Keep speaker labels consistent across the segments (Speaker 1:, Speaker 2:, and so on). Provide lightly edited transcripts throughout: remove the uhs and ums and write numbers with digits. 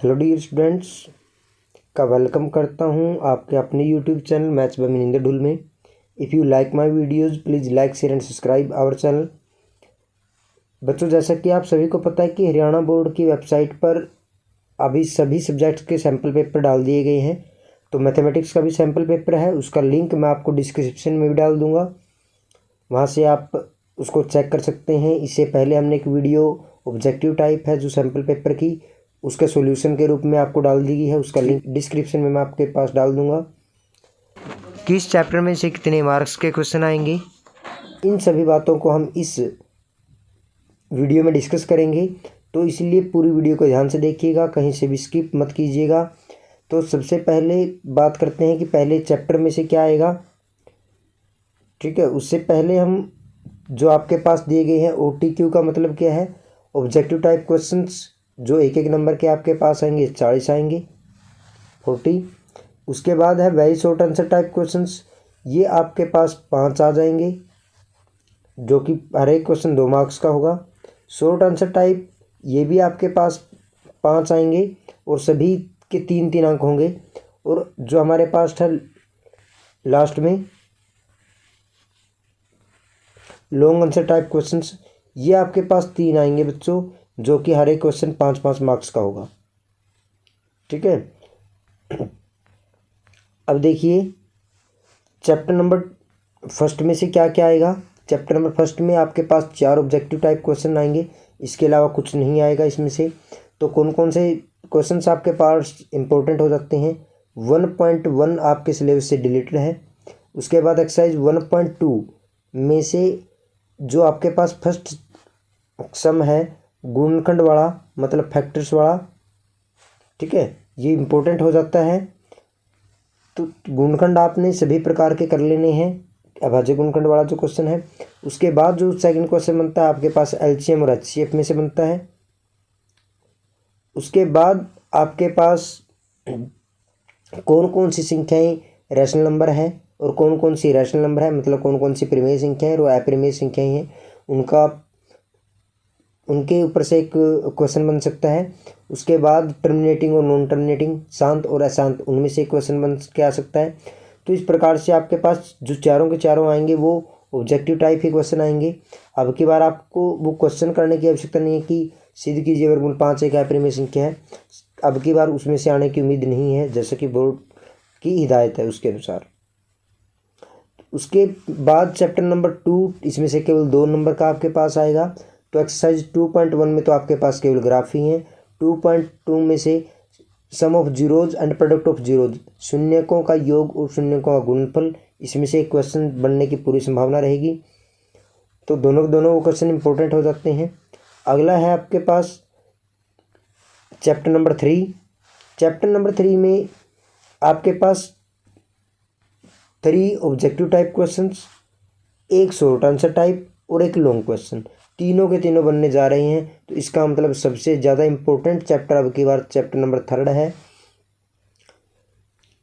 Speaker 1: Hello dear students का welcome करता हूं आपके अपने YouTube channel maths by Maninder Dhull में। If you like my videos please like share and subscribe our channel. बच्चों, जैसा कि आप सभी को पता है कि हरियाणा बोर्ड की वेबसाइट पर अभी सभी सब्जेक्ट्स के सैम्पल पेपर डाल दिए गए हैं। तो मैथमेटिक्स का भी सैम्पल पेपर है, उसका लिंक मैं आपको डिस्क्रिप्शन में भी डाल दूँगा, वहाँ से आप उसको चेक कर सकते हैं। इससे पहले हमने एक वीडियो ऑब्जेक्टिव टाइप है जो सैम्पल पेपर की, उसके सॉल्यूशन के रूप में आपको डाल दी गई है, उसका लिंक डिस्क्रिप्शन में मैं आपके पास डाल दूंगा। किस चैप्टर में से कितने मार्क्स के क्वेश्चन आएंगे, इन सभी बातों को हम इस वीडियो में डिस्कस करेंगे। तो इसलिए पूरी वीडियो को ध्यान से देखिएगा, कहीं से भी स्किप मत कीजिएगा। तो सबसे पहले बात करते हैं कि पहले चैप्टर में से क्या आएगा। ठीक है, उससे पहले हम जो आपके पास दिए गए हैं OTQ का मतलब क्या है, ऑब्जेक्टिव टाइप क्वेश्चंस, जो एक एक नंबर के आपके पास आएंगे 40 आएंगे 40। उसके बाद है very short answer type questions, ये आपके पास 5 आ जाएंगे, जो कि हर एक क्वेश्चन 2 मार्क्स का होगा। शॉर्ट आंसर टाइप ये भी आपके पास 5 आएंगे और सभी के 3-3 अंक होंगे। और जो हमारे पास था लास्ट में लॉन्ग आंसर टाइप क्वेश्चंस, ये आपके पास 3 आएंगे बच्चों, जो कि हर एक क्वेश्चन 5-5 मार्क्स का होगा। ठीक है, अब देखिए चैप्टर नंबर फर्स्ट में से क्या क्या आएगा। चैप्टर नंबर फर्स्ट में आपके पास 4 ऑब्जेक्टिव टाइप क्वेश्चन आएंगे, इसके अलावा कुछ नहीं आएगा इसमें से। तो कौन कौन से क्वेश्चंस आपके पास इंपॉर्टेंट हो जाते हैं। 1.1 आपके सिलेबस से डिलीटेड है। उसके बाद एक्सरसाइज 1.2 में से जो आपके पास फर्स्ट सम है गुणनखंड वाला, मतलब फैक्टर्स वाला, ठीक है, ये इम्पोर्टेंट हो जाता है। तो गुणनखंड आपने सभी प्रकार के कर लेने हैं, अभाज्य गुणनखंड वाला जो क्वेश्चन है। उसके बाद जो सेकंड क्वेश्चन बनता है आपके पास LCM और HCF में से बनता है। उसके बाद आपके पास कौन कौन सी संख्याएं रैशनल नंबर है और कौन कौन सी रैशनल नंबर है, मतलब कौन कौन सी परिमेय संख्याएं और अपरिमेय संख्याएं हैं, उनके ऊपर से एक क्वेश्चन बन सकता है। उसके बाद टर्मिनेटिंग और नॉन टर्मिनेटिंग, शांत और अशांत, उनमें से एक क्वेश्चन बन के आ सकता है। तो इस प्रकार से आपके पास जो चारों के चारों आएंगे वो ऑब्जेक्टिव टाइप ही क्वेश्चन आएंगे। अब की बार आपको वो क्वेश्चन करने की आवश्यकता नहीं है कि सिद्ध कीजिए वर्गमूल 5 एक अपरिमेय संख्या है। अब की बार उसमें से आने की उम्मीद नहीं है, जैसे कि बोर्ड की हिदायत है उसके अनुसार। उसके बाद चैप्टर नंबर 2, इसमें से केवल 2 नंबर का आपके पास आएगा। तो एक्सरसाइज 2.1 में तो आपके पास केवल ग्राफ ही हैं। 2.2 में से sum of zeros and product of zeros, शून्यकों का योग और शून्यकों का गुणनफल, इसमें से एक क्वेश्चन बनने की पूरी संभावना रहेगी। तो दोनों वो क्वेश्चन इंपॉर्टेंट हो जाते हैं। अगला है आपके पास चैप्टर नंबर 3। चैप्टर नंबर 3 में आपके पास 3 ऑब्जेक्टिव टाइप क्वेश्चंस, एक शॉर्ट आंसर टाइप और एक लॉन्ग क्वेश्चन, तीनों के तीनों बनने जा रहे हैं। तो इसका मतलब सबसे ज़्यादा इम्पोर्टेंट चैप्टर अब की बार चैप्टर नंबर 3 है।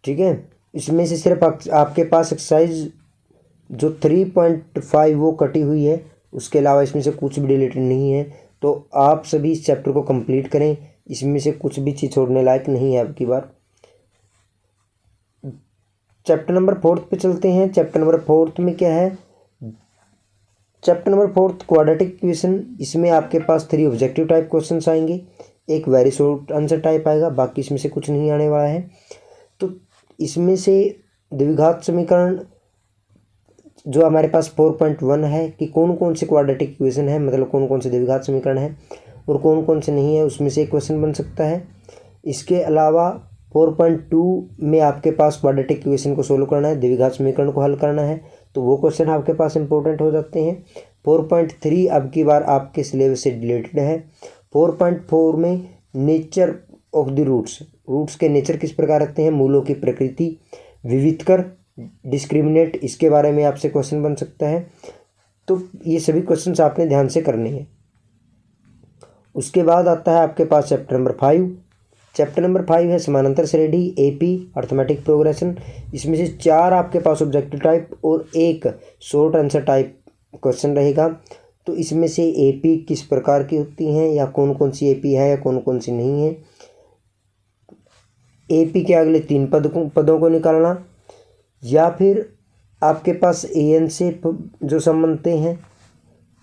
Speaker 1: ठीक है, इसमें से सिर्फ आपके पास एक्सरसाइज जो 3.5 वो कटी हुई है, उसके अलावा इसमें से कुछ भी डिलीटेड नहीं है। तो आप सभी इस चैप्टर को कंप्लीट करें, इसमें से कुछ भी चीज़ छोड़ने लायक नहीं है अब की बार। चैप्टर नंबर 4 पे चलते हैं। चैप्टर नंबर 4 में क्या है, चैप्टर नंबर 4 क्वाड्रेटिक इक्वेशन, इसमें आपके पास 3 ऑब्जेक्टिव टाइप क्वेश्चंस आएंगे, एक वेरी शॉर्ट आंसर टाइप आएगा, बाकी इसमें से कुछ नहीं आने वाला है। तो इसमें से द्विघात समीकरण जो हमारे पास 4.1 है कि कौन कौन से क्वाड्रेटिक इक्वेशन है, मतलब कौन कौन से द्विघात समीकरण है और कौन कौन से नहीं है, उसमें से एक क्वेश्चन बन सकता है। इसके अलावा 4.2 में आपके पास क्वाड्रेटिक इक्वेशन को सोल्व करना है, द्विघात समीकरण को हल करना है, तो वो क्वेश्चन आपके पास इंपॉर्टेंट हो जाते हैं। 4.3 अब की बार आपके सिलेबस से रिलेटेड है। 4.4 में नेचर ऑफ द रूट्स के नेचर किस प्रकार रहते हैं, मूलों की प्रकृति, विविधकर, डिस्क्रिमिनेट, इसके बारे में आपसे क्वेश्चन बन सकता है। तो ये सभी क्वेश्चंस आपने ध्यान से करने हैं। उसके बाद आता है आपके पास चैप्टर नंबर 5। चैप्टर नंबर 5 है समानांतर श्रेणी, AP अर्थमेटिक प्रोग्रेशन। इसमें से 4 आपके पास ऑब्जेक्टिव टाइप और एक शॉर्ट आंसर टाइप क्वेश्चन रहेगा। तो इसमें से AP किस प्रकार की होती हैं, या कौन कौन सी AP है या कौन कौन सी नहीं है, AP के अगले 3 पदों को निकालना, या फिर आपके पास AN से जो सम बनते हैं,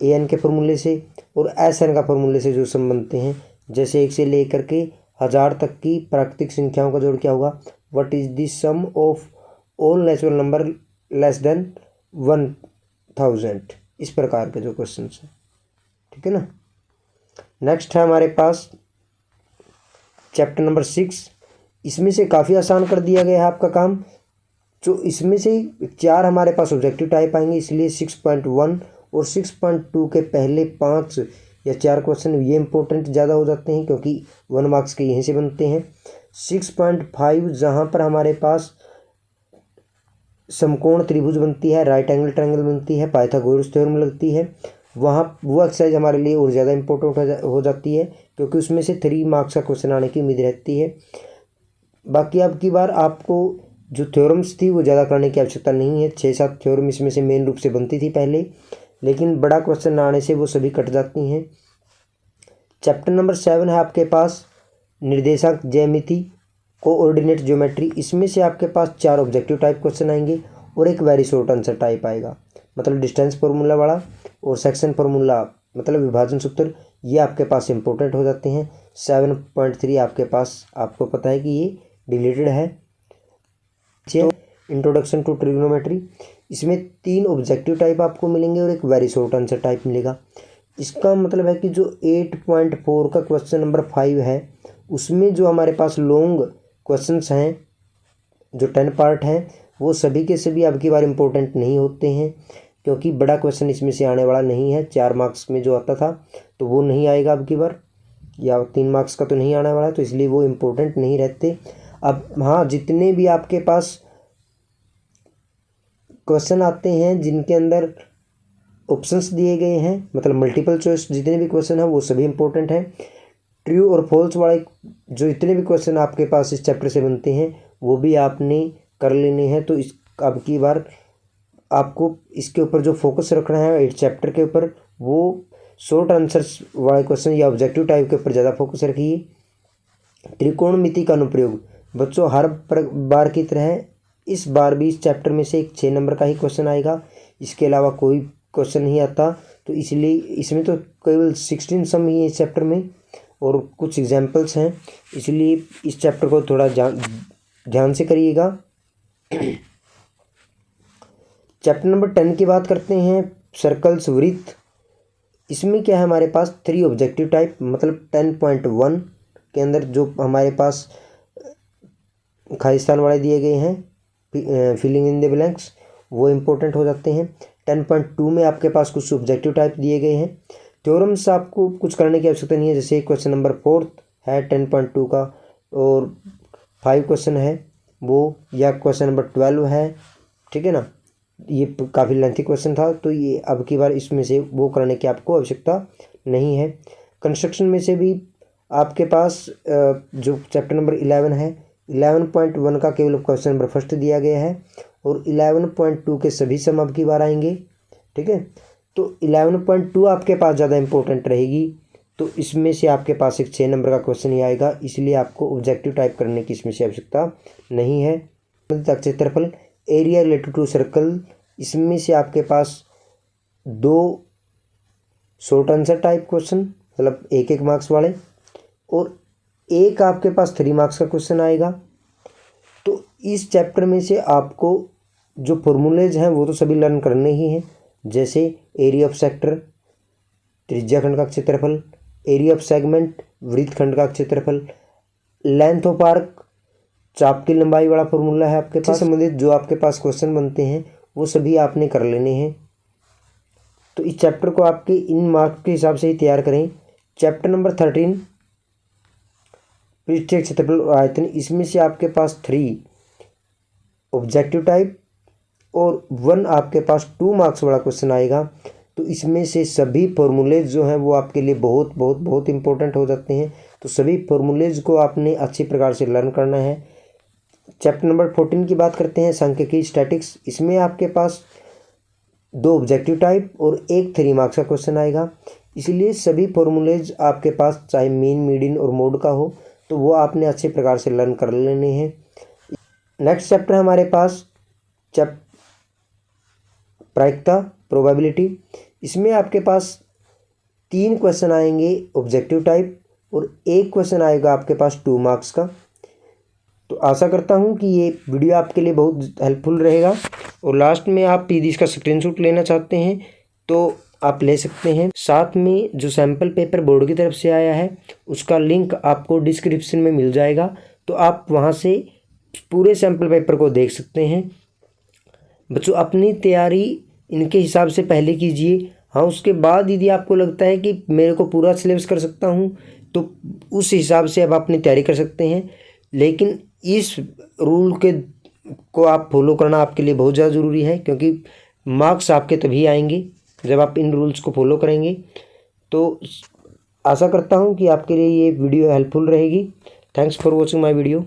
Speaker 1: AN के फॉर्मूले से, और SN का फॉर्मूले से जो सम बनते हैं, जैसे 1 से लेकर के 1000 तक की प्राकृतिक संख्याओं का जोड़ क्या होगा, what is the sum of all natural number less than 1000, इस प्रकार के जो क्वेश्चन हैं, ठीक है ना। नेक्स्ट है हमारे पास चैप्टर नंबर 6। इसमें से काफ़ी आसान कर दिया गया है आपका काम। जो इसमें से 4 हमारे पास ऑब्जेक्टिव टाइप आएंगे, इसलिए 6.1 और 6.2 के पहले 5 या 4 क्वेश्चन ये इंपॉर्टेंट ज़्यादा हो जाते हैं, क्योंकि 1 मार्क्स के यहीं से बनते हैं। 6.5 जहाँ पर हमारे पास समकोण त्रिभुज बनती है, राइट एंगल ट्रायंगल बनती है, पाइथागोरस थ्योरम लगती है, वहाँ वो एक्सरसाइज हमारे लिए और ज़्यादा इंपॉर्टेंट हो जाती है, क्योंकि उसमें से 3 मार्क्स का क्वेश्चन आने की उम्मीद रहती है। बाकी अब की बार आपको जो थ्योरम्स थी वो ज़्यादा करने की आवश्यकता नहीं है। 6-7 थ्योरम इसमें से मेन रूप से बनती थी पहले, लेकिन बड़ा क्वेश्चन ना आने से वो सभी कट जाती हैं। चैप्टर नंबर 7 है आपके पास निर्देशांक ज्यामिति, कोऑर्डिनेट ज्योमेट्री। इसमें से आपके पास 4 ऑब्जेक्टिव टाइप क्वेश्चन आएंगे और एक वेरी शॉर्ट आंसर टाइप आएगा, मतलब डिस्टेंस फार्मूला वाला, और सेक्शन फार्मूला मतलब विभाजन सूत्र, ये आपके पास इंपॉर्टेंट हो जाते हैं। 7.3 आपके पास, आपको पता है कि ये डिलीटेड है। तो इंट्रोडक्शन टू ट्रिग्नोमेट्री, इसमें 3 ऑब्जेक्टिव टाइप आपको मिलेंगे और एक वेरी शॉर्ट आंसर टाइप मिलेगा। इसका मतलब है कि जो 8.4 का क्वेश्चन नंबर 5 है, उसमें जो हमारे पास लॉन्ग क्वेश्चंस हैं, जो 10 पार्ट हैं, वो सभी के सभी अब की बार इम्पोर्टेंट नहीं होते हैं, क्योंकि बड़ा क्वेश्चन इसमें से आने वाला नहीं है। 4 मार्क्स में जो आता था तो वो नहीं आएगा अब की बार, या 3 मार्क्स का तो नहीं आने वाला, तो इसलिए वो इम्पोर्टेंट नहीं रहते। अब हाँ, जितने भी आपके पास क्वेश्चन आते हैं जिनके अंदर ऑप्शंस दिए गए हैं, मतलब मल्टीपल चॉइस जितने भी क्वेश्चन हैं वो सभी इंपॉर्टेंट हैं। ट्रू और फॉल्स वाले जो इतने भी क्वेश्चन आपके पास इस चैप्टर से बनते हैं वो भी आपने कर लेने हैं। तो इस अब की बार आपको इसके ऊपर जो फोकस रखना है इस चैप्टर के ऊपर, वो शॉर्ट आंसर्स वाले क्वेश्चन या ऑब्जेक्टिव टाइप के ऊपर ज़्यादा फोकस रखिए। त्रिकोणमिति का अनुप्रयोग, बच्चों हर बार की तरह इस बार भी इस चैप्टर में से एक 6 नंबर का ही क्वेश्चन आएगा, इसके अलावा कोई क्वेश्चन नहीं आता। तो इसलिए इसमें तो केवल 16 सम ही है इस चैप्टर में और कुछ एग्जाम्पल्स हैं, इसलिए इस चैप्टर को थोड़ा ध्यान से करिएगा। चैप्टर नंबर 10 की बात करते हैं, सर्कल्स वृत्त। इसमें क्या है, हमारे पास 3 ऑब्जेक्टिव टाइप, मतलब 10.1 के अंदर जो हमारे पास खालिस्तान वाले दिए गए हैं, फिलिंग इन द ब्लैंक्स, वो इम्पोर्टेंट हो जाते हैं। 10.2 में आपके पास कुछ ऑब्जेक्टिव टाइप दिए गए हैं। थ्योरम्स आपको कुछ करने की आवश्यकता नहीं है, जैसे क्वेश्चन नंबर 4 है 10.2 का और 5 क्वेश्चन है वो, या क्वेश्चन नंबर 12 है, ठीक है ना। ये काफ़ी लेंथी क्वेश्चन था, तो ये अब की बार इसमें से वो करने की आपको आवश्यकता नहीं है। कंस्ट्रक्शन में से भी आपके पास जो चैप्टर नंबर 11 है, 11.1 का केवल क्वेश्चन नंबर फर्स्ट दिया गया है और 11.2 के सभी सम अब की बार आएंगे, ठीक है। तो 11.2 आपके पास ज़्यादा इंपॉर्टेंट रहेगी, तो इसमें से आपके पास एक 6 नंबर का क्वेश्चन ही आएगा, इसलिए आपको ऑब्जेक्टिव टाइप करने की इसमें से आवश्यकता नहीं है। क्षेत्रफल, एरिया रिलेटेड टू सर्कल, इसमें से आपके पास 2 शॉर्ट आंसर टाइप क्वेश्चन, मतलब 1-1 मार्क्स वाले, और एक आपके पास 3 मार्क्स का क्वेश्चन आएगा। तो इस चैप्टर में से आपको जो फॉर्मूलेज हैं वो तो सभी लर्न करने ही हैं, जैसे एरिया ऑफ सेक्टर, त्रिज्या खंड का क्षेत्रफल, एरिया ऑफ सेगमेंट, वृत्त खंड का क्षेत्रफल, लेंथ ऑफ आर्क, चाप की लंबाई वाला फॉर्मूला है आपके पास। संबंधित जो आपके पास क्वेश्चन बनते हैं वो सभी आपने कर लेने हैं। तो इस चैप्टर को आपके इन मार्क्स के हिसाब से ही तैयार करें। चैप्टर नंबर 13 पृष्ठीय क्षेत्रफल और आयतन, इसमें से आपके पास 3 ऑब्जेक्टिव टाइप और 1 आपके पास 2 मार्क्स वाला क्वेश्चन आएगा। तो इसमें से सभी फॉर्मूलेज जो हैं वो आपके लिए बहुत बहुत बहुत इंपॉर्टेंट हो जाते हैं, तो सभी फॉर्मूलेज को आपने अच्छी प्रकार से लर्न करना है। चैप्टर नंबर 14 की बात करते हैं, सांख्यिकी स्टैटिक्स। इसमें आपके पास 2 ऑब्जेक्टिव टाइप और एक 3 मार्क्स का क्वेश्चन आएगा, इसलिए सभी फॉर्मूलेज आपके पास चाहे मीन, मीडियन और मोड का हो, तो वो आपने अच्छे प्रकार से लर्न कर लेने हैं। नेक्स्ट चैप्टर हमारे पास प्रायिकता प्रोबेबिलिटी। इसमें आपके पास 3 क्वेश्चन आएंगे ऑब्जेक्टिव टाइप और 1 क्वेश्चन आएगा आपके पास 2 मार्क्स का। तो आशा करता हूँ कि ये वीडियो आपके लिए बहुत हेल्पफुल रहेगा। और लास्ट में आप यदि इसका स्क्रीनशॉट लेना चाहते हैं तो आप ले सकते हैं। साथ में जो सैम्पल पेपर बोर्ड की तरफ से आया है उसका लिंक आपको डिस्क्रिप्शन में मिल जाएगा, तो आप वहाँ से पूरे सैम्पल पेपर को देख सकते हैं। बच्चों अपनी तैयारी इनके हिसाब से पहले कीजिए। हाँ, उसके बाद यदि आपको लगता है कि मेरे को पूरा सिलेबस कर सकता हूँ तो उस हिसाब से अब अपनी तैयारी कर सकते हैं। लेकिन इस रूल को आप फॉलो करना आपके लिए बहुत ज़्यादा ज़रूरी है, क्योंकि मार्क्स आपके तभी आएंगे जब आप इन रूल्स को फॉलो करेंगे। तो आशा करता हूँ कि आपके लिए ये वीडियो हेल्पफुल रहेगी। Thanks for watching my video.